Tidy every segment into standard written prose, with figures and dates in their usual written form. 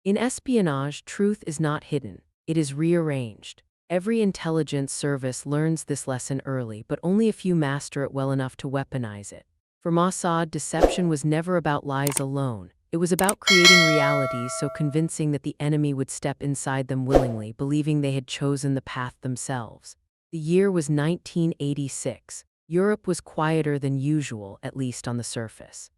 In espionage, truth is not hidden, it is rearranged. Every intelligence service learns this lesson early, but only a few master it well enough to weaponize it. For Mossad, deception was never about lies alone. It was about creating realities so convincing that the enemy would step inside them willingly, believing they had chosen the path themselves. The year was 1986. Europe was quieter than usual, at least on the surface.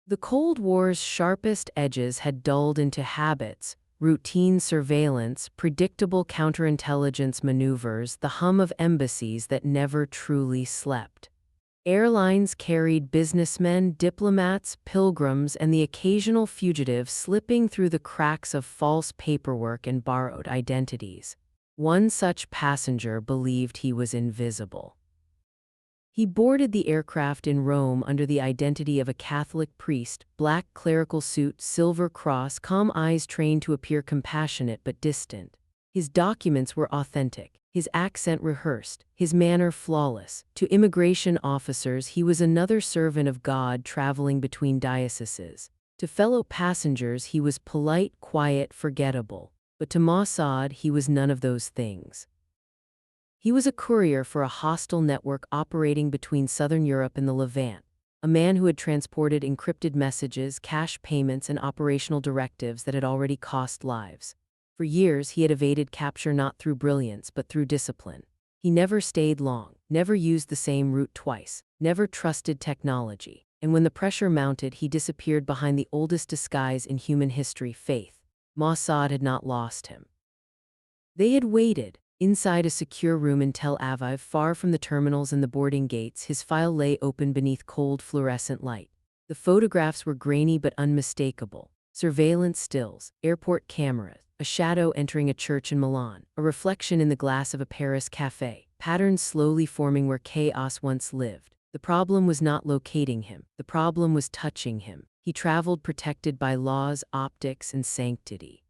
The Cold War's sharpest edges had dulled into habits, routine surveillance, predictable counterintelligence maneuvers, the hum of embassies that never truly slept. Airlines carried businessmen, diplomats, pilgrims, and the occasional fugitive slipping through the cracks of false paperwork and borrowed identities. One such passenger believed he was invisible. He boarded the aircraft in Rome under the identity of a Catholic priest, black clerical suit, silver cross, calm eyes trained to appear compassionate but distant. His documents were authentic, his accent rehearsed, his manner flawless. To immigration officers, he was another servant of God traveling between dioceses. To fellow passengers, he was polite, quiet, forgettable. But to Mossad, he was none of those things. He was a courier for a hostile network operating between southern Europe and the Levant, a man who had transported encrypted messages, cash payments, and operational directives that had already cost lives. For years, he had evaded capture not through brilliance but through discipline. He never stayed long, never used the same route twice, never trusted technology, and when the pressure mounted, he disappeared behind the oldest disguise in human history, faith. Mossad had not lost him. They had waited. Inside a secure room in Tel Aviv, far from the terminals and the boarding gates, his file lay open beneath cold fluorescent light. The photographs were grainy but unmistakable. Surveillance stills, airport cameras, a shadow entering a church in Milan, a reflection in the glass of a Paris café, patterns slowly forming where chaos once lived. The problem was not locating him. The problem was touching him. He traveled protected by laws, optics, and sanctity.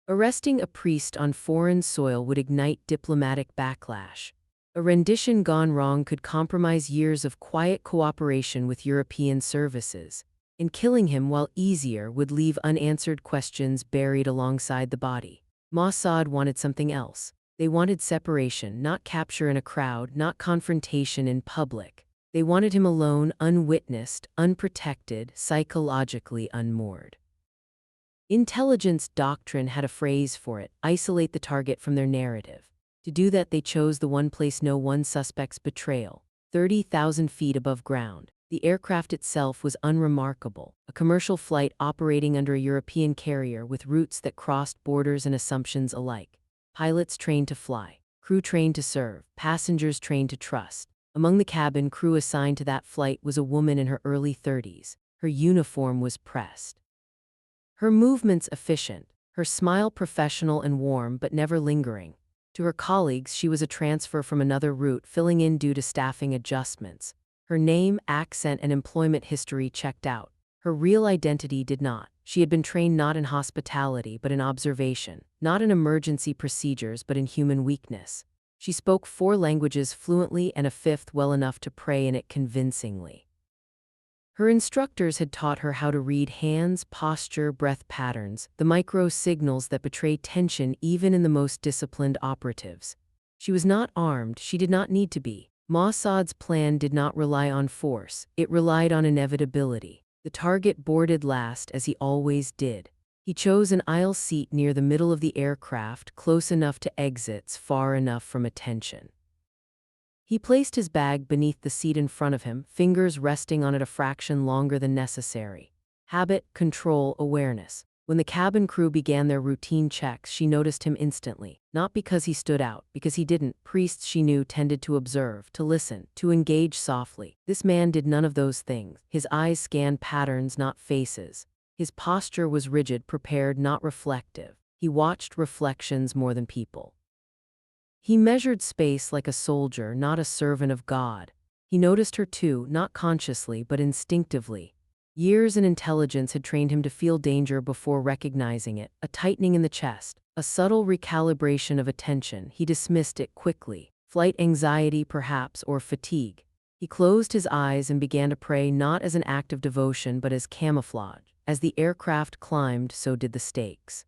Arresting a priest on foreign soil would ignite diplomatic backlash. A rendition gone wrong could compromise years of quiet cooperation with European services. And killing him, while easier, would leave unanswered questions buried alongside the body. Mossad wanted something else. They wanted separation, not capture in a crowd, not confrontation in public. They wanted him alone, unwitnessed, unprotected, psychologically unmoored. Intelligence doctrine had a phrase for it: isolate the target from their narrative. To do that, they chose the one place no one suspects betrayal, 30,000 feet above ground. The aircraft itself was unremarkable, a commercial flight operating under a European carrier with routes that crossed borders and assumptions alike. Pilots trained to fly, crew trained to serve, passengers trained to trust. Among the cabin crew assigned to that flight was a woman in her early 30s. Her uniform was pressed. Her movements efficient, her smile professional and warm but never lingering. To her colleagues, she was a transfer from another route, filling in due to staffing adjustments. Her name, accent, and employment history checked out. Her real identity did not. She had been trained not in hospitality but in observation, not in emergency procedures but in human weakness. She spoke 4 languages fluently and a 5th well enough to pray in it convincingly. Her instructors had taught her how to read hands, posture, breath patterns, the micro signals that betray tension even in the most disciplined operatives. She was not armed, she did not need to be. Mossad's plan did not rely on force, it relied on inevitability. The target boarded last, as he always did. He chose an aisle seat near the middle of the aircraft, close enough to exits, far enough from attention. He placed his bag beneath the seat in front of him, fingers resting on it a fraction longer than necessary. Habit, control, awareness. When the cabin crew began their routine checks, she noticed him instantly. Not because he stood out, because he didn't. Priests, she knew, tended to observe, to listen, to engage softly. This man did none of those things. His eyes scanned patterns, not faces. His posture was rigid, prepared, not reflective. He watched reflections more than people. He measured space like a soldier, not a servant of God. He noticed her too, not consciously, but instinctively. Years in intelligence had trained him to feel danger before recognizing it, a tightening in the chest, a subtle recalibration of attention. He dismissed it quickly. Flight anxiety, perhaps, or fatigue. He closed his eyes and began to pray, not as an act of devotion but as camouflage. As the aircraft climbed, so did the stakes.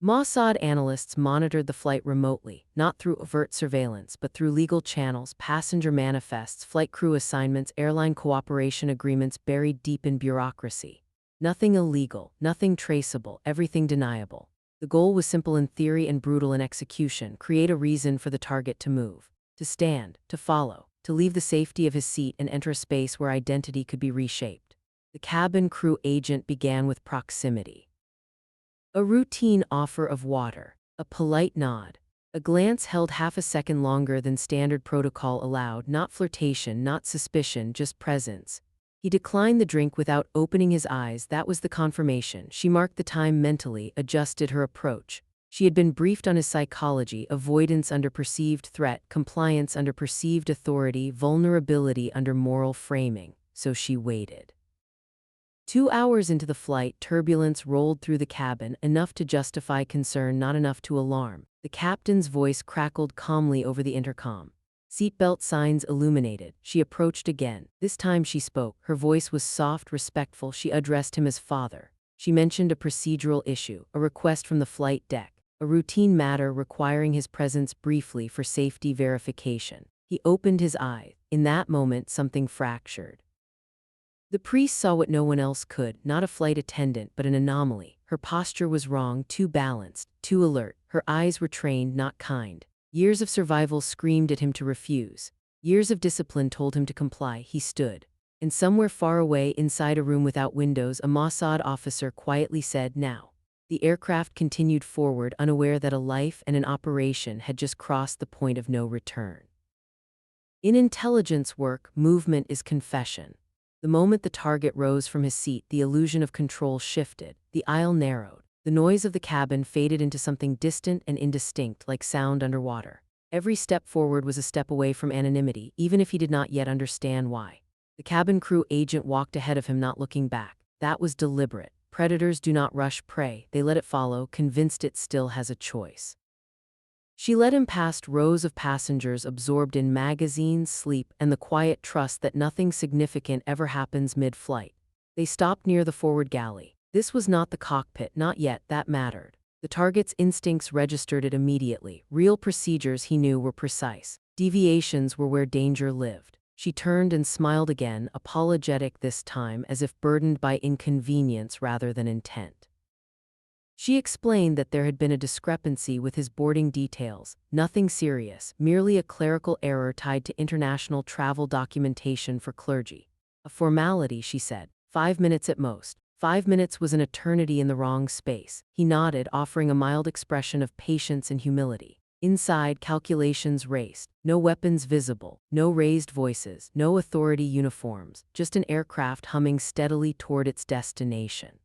Mossad analysts monitored the flight remotely, not through overt surveillance, but through legal channels, passenger manifests, flight crew assignments, airline cooperation agreements buried deep in bureaucracy. Nothing illegal, nothing traceable, everything deniable. The goal was simple in theory and brutal in execution: create a reason for the target to move, to stand, to follow, to leave the safety of his seat and enter a space where identity could be reshaped. The cabin crew agent began with proximity. A routine offer of water, a polite nod, a glance held half a second longer than standard protocol allowed, not flirtation, not suspicion, just presence. He declined the drink without opening his eyes. That was the confirmation. She marked the time mentally, adjusted her approach. She had been briefed on his psychology: avoidance under perceived threat, compliance under perceived authority, vulnerability under moral framing. So she waited. 2 hours into the flight, turbulence rolled through the cabin, enough to justify concern, not enough to alarm. The captain's voice crackled calmly over the intercom. Seatbelt signs illuminated. She approached again. This time she spoke. Her voice was soft, respectful. She addressed him as father. She mentioned a procedural issue, a request from the flight deck, a routine matter requiring his presence briefly for safety verification. He opened his eyes. In that moment, something fractured. The priest saw what no one else could: not a flight attendant, but an anomaly. Her posture was wrong, too balanced, too alert. Her eyes were trained, not kind. Years of survival screamed at him to refuse. Years of discipline told him to comply. He stood. And somewhere far away, inside a room without windows, a Mossad officer quietly said, "Now." The aircraft continued forward, unaware that a life and an operation had just crossed the point of no return. In intelligence work, movement is confession. The moment the target rose from his seat, the illusion of control shifted. The aisle narrowed. The noise of the cabin faded into something distant and indistinct, like sound underwater. Every step forward was a step away from anonymity, even if he did not yet understand why. The cabin crew agent walked ahead of him, not looking back. That was deliberate. Predators do not rush prey, they let it follow, convinced it still has a choice. She led him past rows of passengers absorbed in magazines, sleep, and the quiet trust that nothing significant ever happens mid-flight. They stopped near the forward galley. This was not the cockpit, not yet. That mattered. The target's instincts registered it immediately. Real procedures, he knew, were precise. Deviations were where danger lived. She turned and smiled again, apologetic this time, as if burdened by inconvenience rather than intent. She explained that there had been a discrepancy with his boarding details. Nothing serious, merely a clerical error tied to international travel documentation for clergy. A formality, she said. 5 minutes at most. 5 minutes was an eternity in the wrong space. He nodded, offering a mild expression of patience and humility. Inside, calculations raced. No weapons visible, no raised voices, no authority uniforms, just an aircraft humming steadily toward its destination.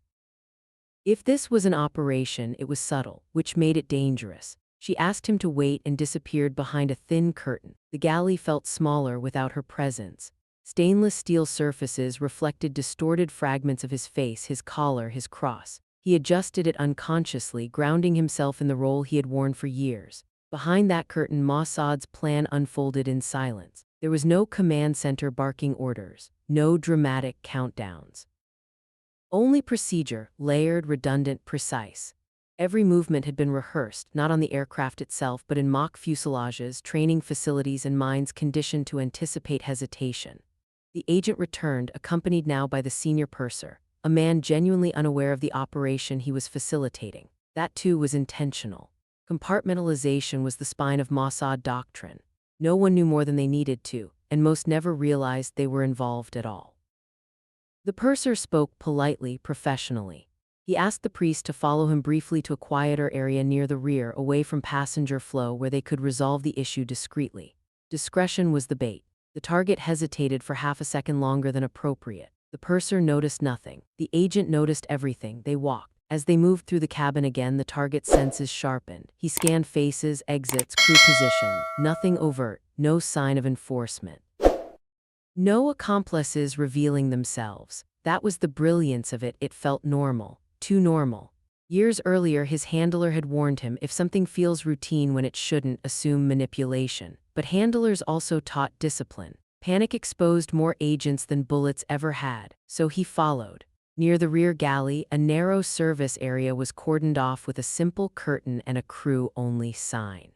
If this was an operation, it was subtle, which made it dangerous. She asked him to wait and disappeared behind a thin curtain. The galley felt smaller without her presence. Stainless steel surfaces reflected distorted fragments of his face, his collar, his cross. He adjusted it unconsciously, grounding himself in the role he had worn for years. Behind that curtain, Mossad's plan unfolded in silence. There was no command center barking orders, no dramatic countdowns. Only procedure, layered, redundant, precise. Every movement had been rehearsed, not on the aircraft itself, but in mock fuselages, training facilities, and minds conditioned to anticipate hesitation. The agent returned, accompanied now by the senior purser, a man genuinely unaware of the operation he was facilitating. That too was intentional. Compartmentalization was the spine of Mossad doctrine. No one knew more than they needed to, and most never realized they were involved at all. The purser spoke politely, professionally. He asked the priest to follow him briefly to a quieter area near the rear, away from passenger flow, where they could resolve the issue discreetly. Discretion was the bait. The target hesitated for half a second longer than appropriate. The purser noticed nothing. The agent noticed everything. They walked. As they moved through the cabin again, the target's senses sharpened. He scanned faces, exits, crew position. Nothing overt, no sign of enforcement. No accomplices revealing themselves. That was the brilliance of it. It felt normal. Too normal. Years earlier, his handler had warned him, if something feels routine when it shouldn't, assume manipulation. But handlers also taught discipline. Panic exposed more agents than bullets ever had, so he followed. Near the rear galley, a narrow service area was cordoned off with a simple curtain and a crew-only sign.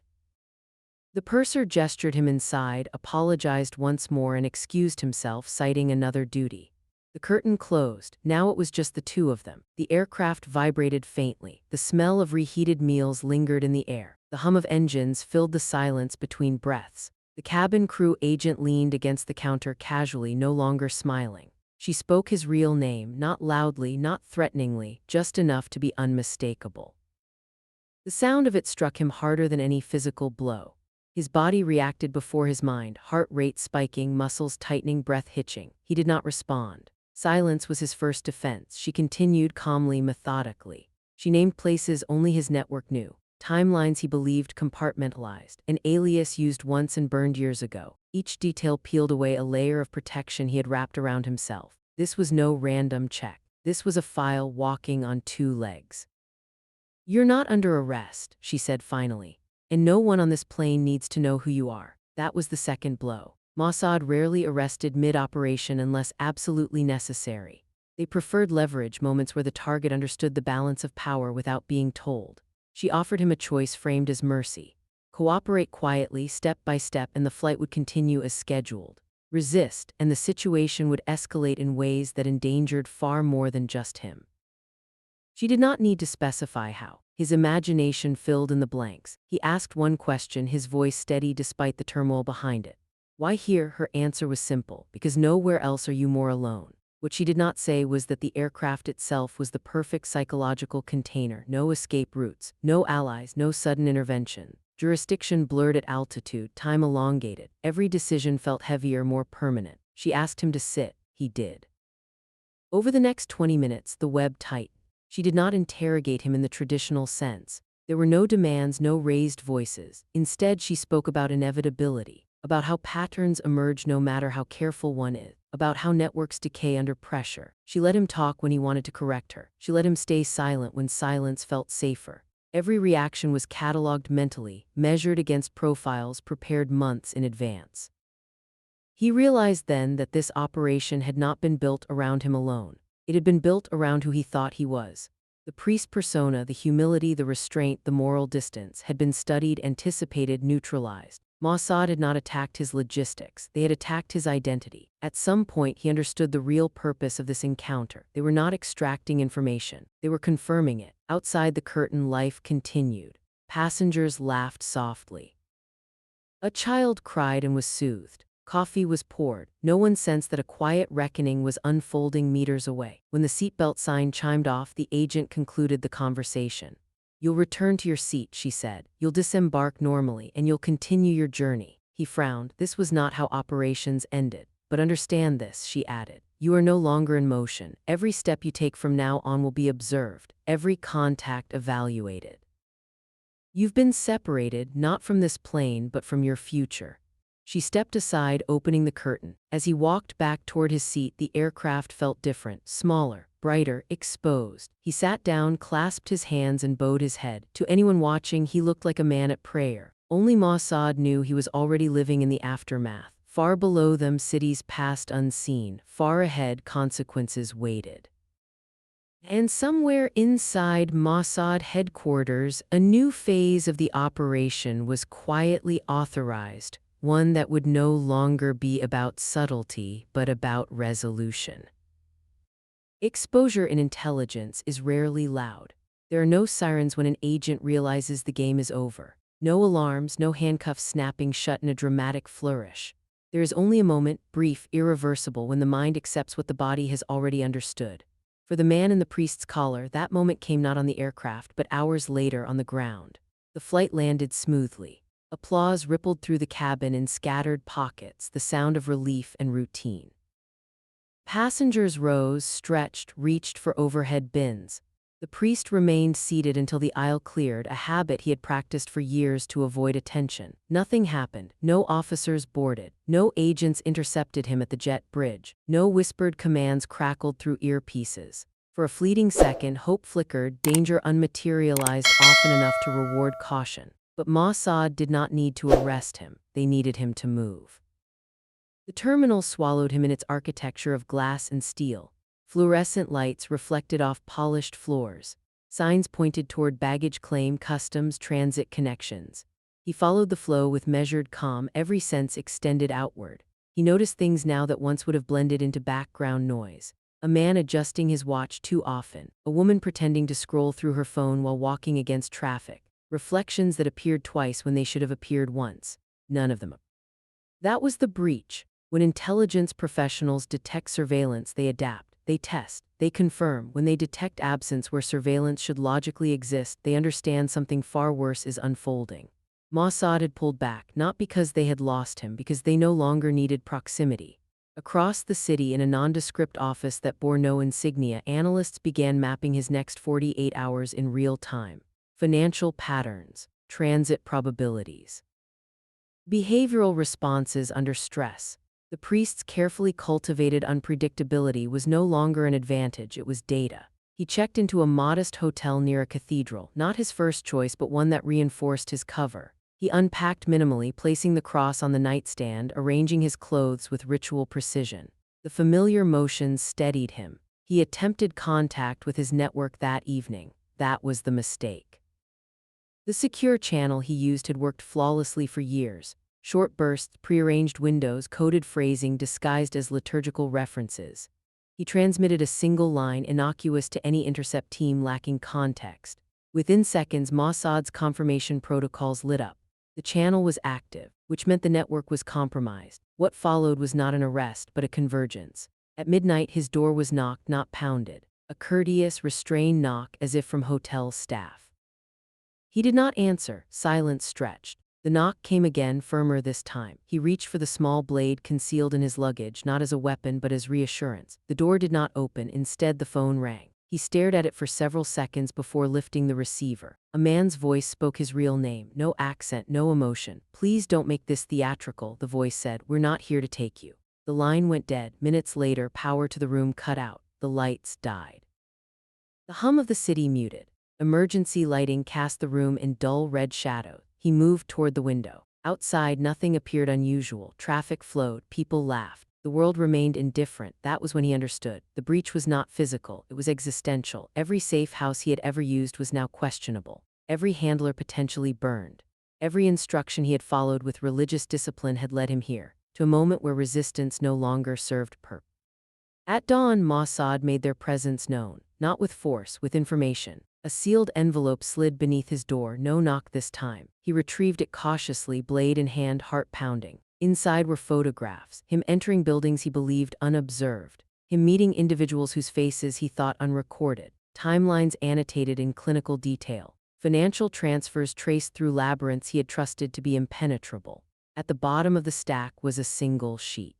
The purser gestured him inside, apologized once more, and excused himself, citing another duty. The curtain closed. Now it was just the two of them. The aircraft vibrated faintly. The smell of reheated meals lingered in the air. The hum of engines filled the silence between breaths. The cabin crew agent leaned against the counter casually, no longer smiling. She spoke his real name, not loudly, not threateningly, just enough to be unmistakable. The sound of it struck him harder than any physical blow. His body reacted before his mind, heart rate spiking, muscles tightening, breath hitching. He did not respond. Silence was his first defense. She continued calmly, methodically. She named places only his network knew, timelines he believed compartmentalized, an alias used once and burned years ago. Each detail peeled away a layer of protection he had wrapped around himself. This was no random check. This was a file walking on two legs. "You're not under arrest," she said finally. "And no one on this plane needs to know who you are." That was the second blow. Mossad rarely arrested mid-operation unless absolutely necessary. They preferred leverage, moments where the target understood the balance of power without being told. She offered him a choice framed as mercy. Cooperate quietly, step by step, and the flight would continue as scheduled. Resist, and the situation would escalate in ways that endangered far more than just him. She did not need to specify how. His imagination filled in the blanks. He asked one question, his voice steady despite the turmoil behind it. "Why here?" Her answer was simple: "Because nowhere else are you more alone." What she did not say was that the aircraft itself was the perfect psychological container. No escape routes, no allies, no sudden intervention. Jurisdiction blurred at altitude, time elongated. Every decision felt heavier, more permanent. She asked him to sit. He did. Over the next 20 minutes, the web tightened. She did not interrogate him in the traditional sense. There were no demands, no raised voices. Instead, she spoke about inevitability, about how patterns emerge no matter how careful one is, about how networks decay under pressure. She let him talk when he wanted to correct her. She let him stay silent when silence felt safer. Every reaction was catalogued mentally, measured against profiles prepared months in advance. He realized then that this operation had not been built around him alone. It had been built around who he thought he was. The priest persona, the humility, the restraint, the moral distance, had been studied, anticipated, neutralized. Mossad had not attacked his logistics. They had attacked his identity. At some point, he understood the real purpose of this encounter. They were not extracting information. They were confirming it. Outside the curtain, life continued. Passengers laughed softly. A child cried and was soothed. Coffee was poured. No one sensed that a quiet reckoning was unfolding meters away. When the seatbelt sign chimed off, the agent concluded the conversation. "You'll return to your seat," she said. "You'll disembark normally, and you'll continue your journey." He frowned. This was not how operations ended. "But understand this," she added. "You are no longer in motion. Every step you take from now on will be observed, every contact evaluated. You've been separated, not from this plane, but from your future." She stepped aside, opening the curtain. As he walked back toward his seat, the aircraft felt different, smaller, brighter, exposed. He sat down, clasped his hands, and bowed his head. To anyone watching, he looked like a man at prayer. Only Mossad knew he was already living in the aftermath. Far below them, cities passed unseen. Far ahead, consequences waited. And somewhere inside Mossad headquarters, a new phase of the operation was quietly authorized. One that would no longer be about subtlety, but about resolution. Exposure in intelligence is rarely loud. There are no sirens when an agent realizes the game is over. No alarms, no handcuffs snapping shut in a dramatic flourish. There is only a moment, brief, irreversible, when the mind accepts what the body has already understood. For the man in the priest's collar, that moment came not on the aircraft, but hours later on the ground. The flight landed smoothly. Applause rippled through the cabin in scattered pockets, the sound of relief and routine. Passengers rose, stretched, reached for overhead bins. The priest remained seated until the aisle cleared, a habit he had practiced for years to avoid attention. Nothing happened. No officers boarded. No agents intercepted him at the jet bridge. No whispered commands crackled through earpieces. For a fleeting second, hope flickered, danger unmaterialized often enough to reward caution. But Mossad did not need to arrest him. They needed him to move. The terminal swallowed him in its architecture of glass and steel. Fluorescent lights reflected off polished floors. Signs pointed toward baggage claim, customs, transit connections. He followed the flow with measured calm, every sense extended outward. He noticed things now that once would have blended into background noise. A man adjusting his watch too often. A woman pretending to scroll through her phone while walking against traffic. Reflections that appeared twice when they should have appeared once. None of them. That was the breach. When intelligence professionals detect surveillance, they adapt, they test, they confirm. When they detect absence where surveillance should logically exist, they understand something far worse is unfolding. Mossad had pulled back, not because they had lost him, because they no longer needed proximity. Across the city, in a nondescript office that bore no insignia, analysts began mapping his next 48 hours in real time. Financial patterns, transit probabilities, behavioral responses under stress. The priest's carefully cultivated unpredictability was no longer an advantage, it was data. He checked into a modest hotel near a cathedral, not his first choice but one that reinforced his cover. He unpacked minimally, placing the cross on the nightstand, arranging his clothes with ritual precision. The familiar motions steadied him. He attempted contact with his network that evening. That was the mistake. The secure channel he used had worked flawlessly for years. Short bursts, prearranged windows, coded phrasing disguised as liturgical references. He transmitted a single line, innocuous to any intercept team lacking context. Within seconds, Mossad's confirmation protocols lit up. The channel was active, which meant the network was compromised. What followed was not an arrest, but a convergence. At midnight, his door was knocked, not pounded. A courteous, restrained knock, as if from hotel staff. He did not answer. Silence stretched. The knock came again, firmer this time. He reached for the small blade concealed in his luggage, not as a weapon but as reassurance. The door did not open, instead the phone rang. He stared at it for several seconds before lifting the receiver. A man's voice spoke his real name, no accent, no emotion. "Please don't make this theatrical," the voice said. "We're not here to take you." The line went dead. Minutes later, power to the room cut out. The lights died. The hum of the city muted. Emergency lighting cast the room in dull red shadow. He moved toward the window. Outside, nothing appeared unusual. Traffic flowed, people laughed. The world remained indifferent. That was when he understood. The breach was not physical, it was existential. Every safe house he had ever used was now questionable. Every handler potentially burned. Every instruction he had followed with religious discipline had led him here, to a moment where resistance no longer served purpose. At dawn, Mossad made their presence known, not with force, with information. A sealed envelope slid beneath his door, no knock this time. He retrieved it cautiously, blade in hand, heart pounding. Inside were photographs, him entering buildings he believed unobserved, him meeting individuals whose faces he thought unrecorded, timelines annotated in clinical detail, financial transfers traced through labyrinths he had trusted to be impenetrable. At the bottom of the stack was a single sheet.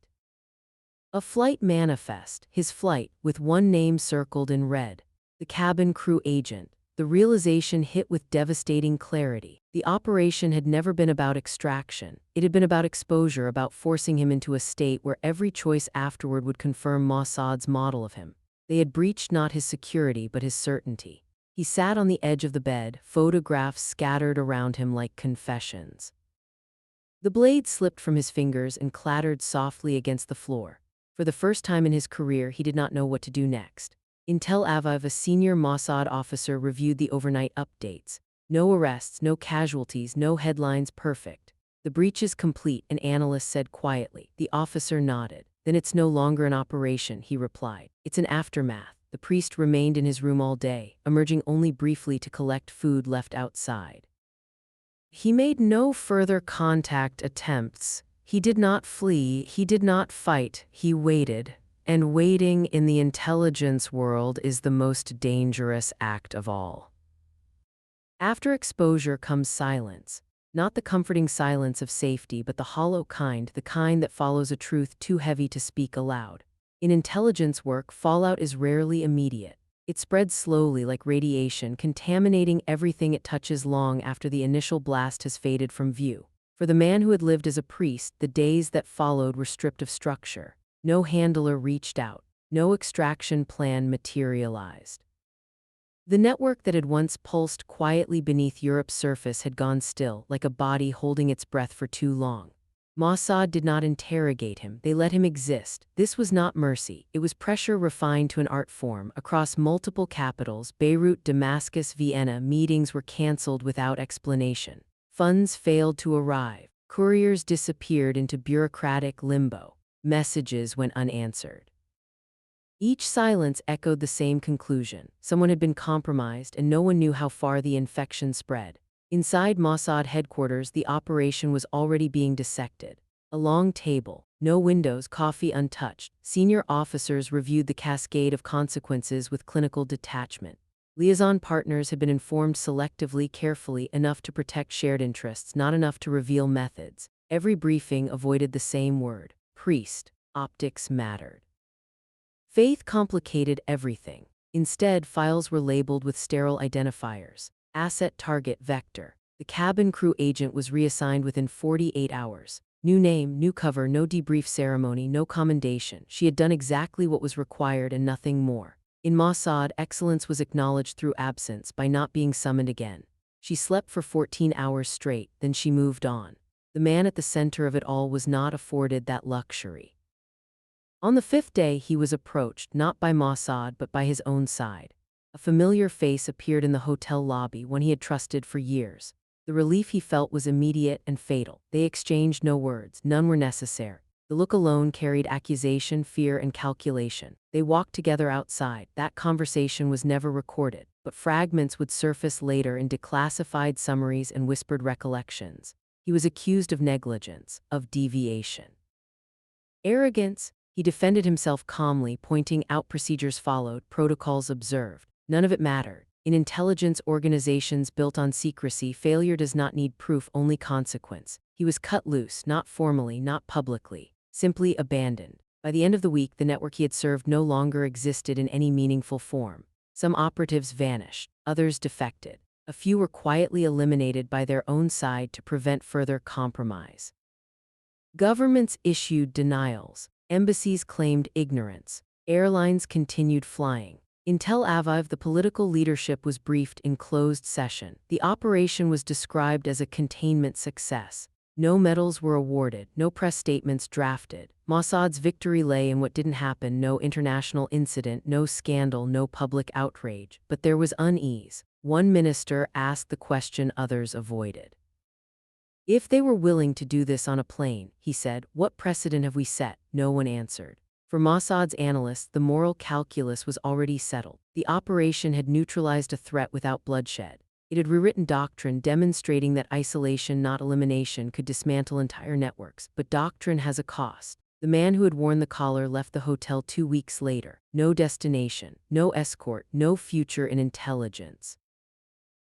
A flight manifest, his flight, with one name circled in red. The cabin crew agent. The realization hit with devastating clarity. The operation had never been about extraction. It had been about exposure, about forcing him into a state where every choice afterward would confirm Mossad's model of him. They had breached not his security but his certainty. He sat on the edge of the bed, photographs scattered around him like confessions. The blade slipped from his fingers and clattered softly against the floor. For the first time in his career, he did not know what to do next. In Tel Aviv, a senior Mossad officer reviewed the overnight updates. No arrests, no casualties, no headlines, perfect. "The breach is complete," an analyst said quietly. The officer nodded. "Then it's no longer an operation," he replied. "It's an aftermath." The priest remained in his room all day, emerging only briefly to collect food left outside. He made no further contact attempts. He did not flee, he did not fight, he waited. And waiting in the intelligence world is the most dangerous act of all. After exposure comes silence. Not the comforting silence of safety, but the hollow kind, the kind that follows a truth too heavy to speak aloud. In intelligence work, fallout is rarely immediate. It spreads slowly like radiation, contaminating everything it touches long after the initial blast has faded from view. For the man who had lived as a priest, the days that followed were stripped of structure. No handler reached out. No extraction plan materialized. The network that had once pulsed quietly beneath Europe's surface had gone still, like a body holding its breath for too long. Mossad did not interrogate him, they let him exist. This was not mercy, it was pressure refined to an art form. Across multiple capitals, Beirut, Damascus, Vienna, meetings were cancelled without explanation. Funds failed to arrive. Couriers disappeared into bureaucratic limbo. Messages went unanswered. Each silence echoed the same conclusion. Someone had been compromised, and no one knew how far the infection spread. Inside Mossad headquarters, the operation was already being dissected. A long table, no windows, coffee untouched. Senior officers reviewed the cascade of consequences with clinical detachment. Liaison partners had been informed selectively, carefully, enough to protect shared interests, not enough to reveal methods. Every briefing avoided the same word: priest. Optics mattered. Faith complicated everything. Instead, files were labeled with sterile identifiers. Asset target vector. The cabin crew agent was reassigned within 48 hours. New name, new cover, no debrief ceremony, no commendation. She had done exactly what was required and nothing more. In Mossad, excellence was acknowledged through absence, by not being summoned again. She slept for 14 hours straight, then she moved on. The man at the center of it all was not afforded that luxury. On the fifth day, he was approached, not by Mossad but by his own side. A familiar face appeared in the hotel lobby, one he had trusted for years. The relief he felt was immediate and fatal. They exchanged no words, none were necessary. The look alone carried accusation, fear, and calculation. They walked together outside. That conversation was never recorded, but fragments would surface later in declassified summaries and whispered recollections. He was accused of negligence, of deviation. Arrogance. He defended himself calmly, pointing out procedures followed, protocols observed. None of it mattered. In intelligence organizations built on secrecy, failure does not need proof, only consequence. He was cut loose, not formally, not publicly, simply abandoned. By the end of the week, the network he had served no longer existed in any meaningful form. Some operatives vanished, others defected. A few were quietly eliminated by their own side to prevent further compromise. Governments issued denials. Embassies claimed ignorance. Airlines continued flying. In Tel Aviv, the political leadership was briefed in closed session. The operation was described as a containment success. No medals were awarded, no press statements drafted. Mossad's victory lay in what didn't happen: no international incident, no scandal, no public outrage. But there was unease. One minister asked the question others avoided. If they were willing to do this on a plane, he said, what precedent have we set? No one answered. For Mossad's analysts, the moral calculus was already settled. The operation had neutralized a threat without bloodshed. It had rewritten doctrine, demonstrating that isolation, not elimination, could dismantle entire networks. But doctrine has a cost. The man who had worn the collar left the hotel 2 weeks later. No destination, no escort, no future in intelligence.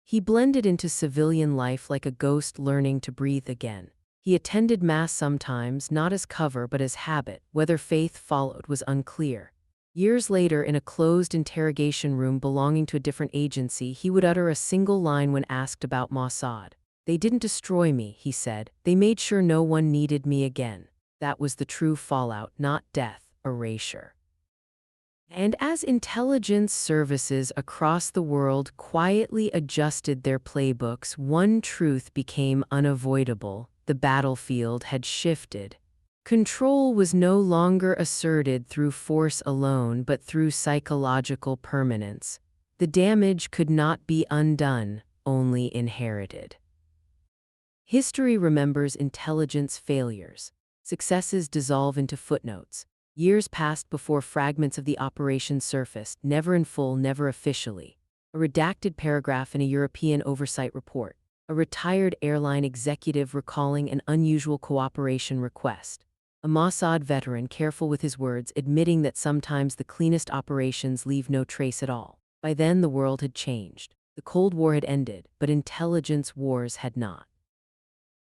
He blended into civilian life like a ghost learning to breathe again. He attended Mass sometimes, not as cover but as habit. Whether faith followed was unclear. Years later, in a closed interrogation room belonging to a different agency, he would utter a single line when asked about Mossad. They didn't destroy me, he said. They made sure no one needed me again. That was the true fallout, not death, erasure. And as intelligence services across the world quietly adjusted their playbooks, one truth became unavoidable: the battlefield had shifted. Control was no longer asserted through force alone, but through psychological permanence. The damage could not be undone, only inherited. History remembers intelligence failures. Successes dissolve into footnotes. Years passed before fragments of the operation surfaced, never in full, never officially. A redacted paragraph in a European oversight report. A retired airline executive recalling an unusual cooperation request. A Mossad veteran, careful with his words, admitting that sometimes the cleanest operations leave no trace at all. By then, the world had changed. The Cold War had ended, but intelligence wars had not.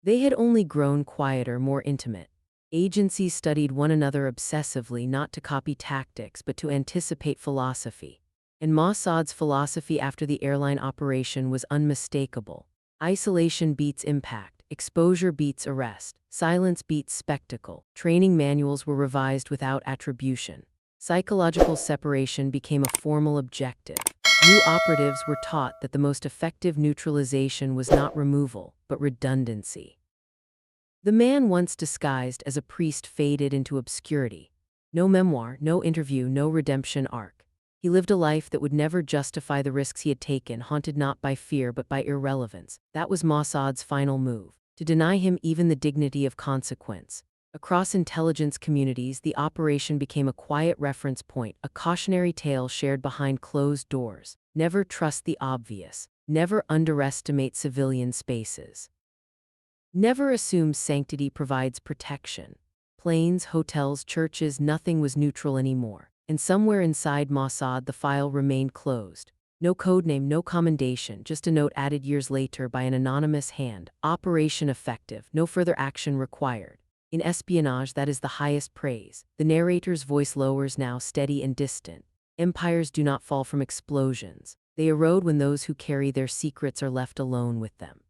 They had only grown quieter, more intimate. Agencies studied one another obsessively, not to copy tactics, but to anticipate philosophy. And Mossad's philosophy after the airline operation was unmistakable. Isolation beats impact, exposure beats arrest, silence beats spectacle. Training manuals were revised without attribution. Psychological separation became a formal objective. New operatives were taught that the most effective neutralization was not removal, but redundancy. The man once disguised as a priest faded into obscurity. No memoir, no interview, no redemption arc. He lived a life that would never justify the risks he had taken, haunted not by fear but by irrelevance. That was Mossad's final move, to deny him even the dignity of consequence. Across intelligence communities, the operation became a quiet reference point, a cautionary tale shared behind closed doors. Never trust the obvious. Never underestimate civilian spaces. Never assume sanctity provides protection. Planes, hotels, churches, nothing was neutral anymore. And somewhere inside Mossad, the file remained closed. No codename, no commendation, just a note added years later by an anonymous hand. Operation effective, no further action required. In espionage, that is the highest praise. The narrator's voice lowers now, steady and distant. Empires do not fall from explosions. They erode when those who carry their secrets are left alone with them.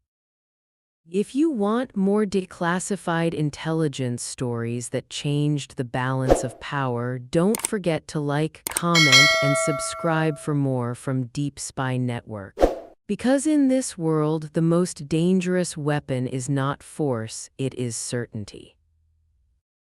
If you want more declassified intelligence stories that changed the balance of power, don't forget to like, comment, and subscribe for more from Deep Spy Network. Because in this world, the most dangerous weapon is not force, it is certainty.